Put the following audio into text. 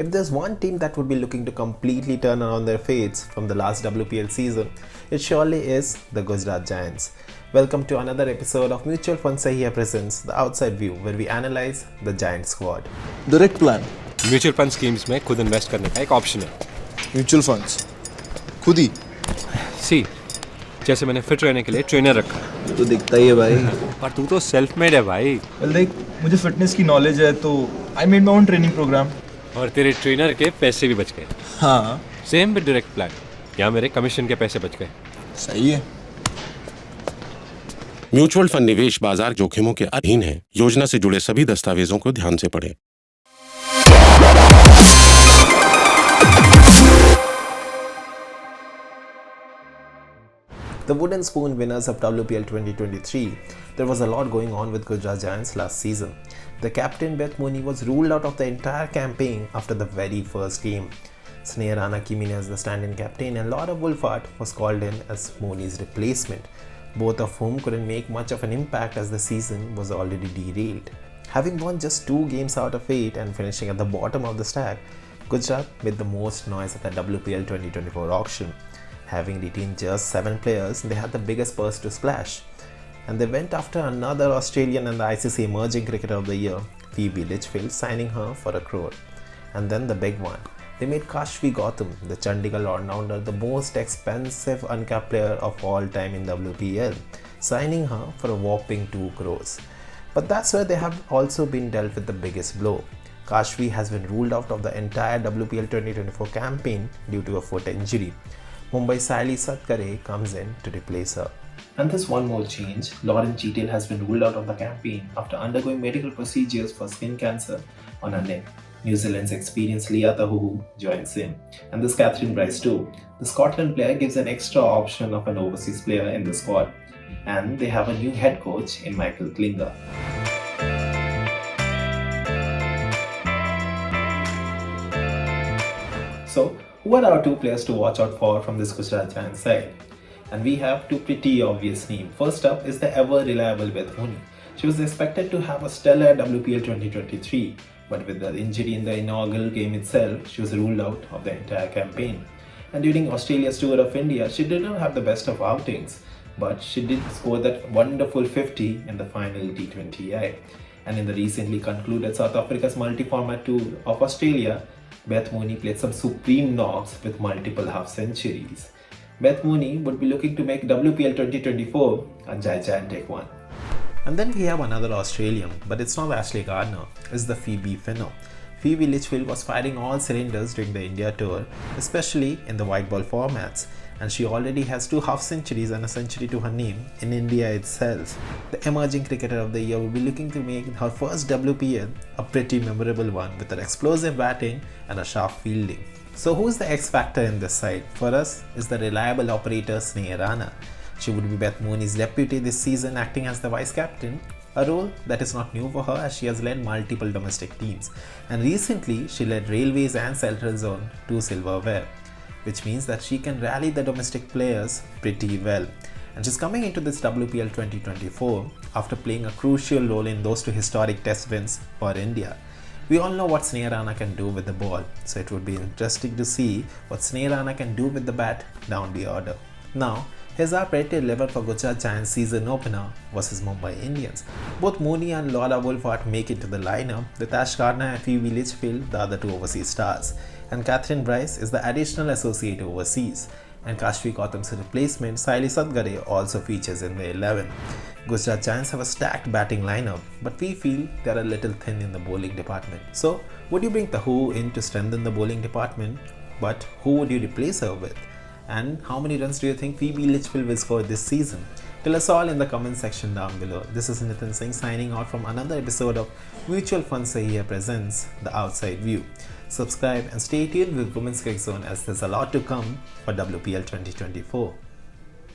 If there's one team that would be looking to completely turn around their fates from the last WPL season, it surely is the Gujarat Giants. Welcome to another episode of Mutual Fund Sahi Hai presents The Outside View, where we analyze the Giants squad. Direct plan mutual fund schemes में खुद invest करने का एक option है। Mutual funds खुद ही सी जैसे मैंने fit रहने के लिए ट्रेनर रखा, तो दिखता ही है भाई। पर तू तो सेल्फ मेड है भाई। वेल देख, मुझे फिटनेस की नॉलेज है तो I made my own training programme. और तेरे ट्रेनर के पैसे भी बच गए। हाँ सेम विद डायरेक्ट प्लान, यहाँ मेरे कमीशन के पैसे बच गए। सही है। म्यूचुअल फंड निवेश बाजार जोखिमों के अधीन है। योजना से जुड़े सभी दस्तावेजों को ध्यान से पढ़ें। The wooden spoon winners of WPL 2023, there was a lot going on with Gujarat Giants last season. The captain Beth Mooney was ruled out of the entire campaign after the very first game. Sneha Rana came in as the stand-in captain and Laura Wolfart was called in as Mooney's replacement, both of whom couldn't make much of an impact as the season was already derailed. Having won just 2 games out of 8 and finishing at the bottom of the stack, Gujarat made the most noise at the WPL 2024 auction. Having retained just 7 players, they had the biggest purse to splash. And they went after another Australian and the ICC Emerging Cricketer of the Year, Phoebe Litchfield, signing her for $1 crore. And then the big one. They made Kashvi Gautam, the Chandigarh all-rounder, the most expensive uncapped player of all time in WPL, signing her for a whopping 2 crores. But that's where they have also been dealt with the biggest blow. Kashvi has been ruled out of the entire WPL 2024 campaign due to a foot injury. Mumbai's Sally Satkare comes in to replace her. And there's one more change. Lauren Cheadle has been ruled out of the campaign after undergoing medical procedures for skin cancer on her neck. New Zealand's experienced Leah Tahuhu joins in. And there's Catherine Bryce too. The Scotland player gives an extra option of an overseas player in the squad. And they have a new head coach in Michael Klinger. So, who are our 2 players to watch out for from this Gujarat Giants side? And we have 2 pretty obvious names. First up is the ever reliable Beth Mooney. She was expected to have a stellar WPL 2023, but with the injury in the inaugural game itself, she was ruled out of the entire campaign. And during Australia's tour of India, she did not have the best of outings, but she did score that wonderful 50 in the final T20I. And in the recently concluded South Africa's multi-format tour of Australia, Beth Mooney played some supreme knocks with multiple half-centuries. Beth Mooney would be looking to make WPL 2024 a gigantic one. And then we have another Australian, but it's not Ashley Gardner, it's the Phoebe Finno. Phoebe Litchfield was firing all cylinders during the India tour, especially in the white ball formats, and she already has 2 half-centuries and a century to her name in India itself. The Emerging Cricketer of the Year will be looking to make her first WPL a pretty memorable one with her explosive batting and a sharp fielding. So who's the X factor in this side? For us is the reliable operator Sneha Rana. She would be Beth Mooney's deputy this season, acting as the vice captain, a role that is not new for her as she has led multiple domestic teams. And recently she led Railways and Central Zone to silverware, which means that she can rally the domestic players pretty well. And she's coming into this WPL 2024 after playing a crucial role in those 2 historic test wins for India. We all know what Sneha Rana can do with the ball, so it would be interesting to see what Sneha Rana can do with the bat down the order. Now, here's our predicted 11 for Gujarat Giants season opener versus Mumbai Indians. Both Mooney and Laura Wolfart make it to the lineup, with Ash Gardner and Phoebe Litchfield the other 2 overseas stars. And Catherine Bryce is the additional associate overseas. And Kashvi Gautam's replacement, Saili Sadgare, also features in the 11. Gujarat Giants have a stacked batting lineup, but we feel they're a little thin in the bowling department. So, would you bring Tahu in to strengthen the bowling department? But who would you replace her with? And how many runs do you think Phoebe Litchfield will score this season? Tell us all in the comment section down below. This is Nitin Singh signing out from another episode of Mutual Fund Sahi Hai presents The Outside View. Subscribe and stay tuned with Women's CricZone as there's a lot to come for WPL 2024.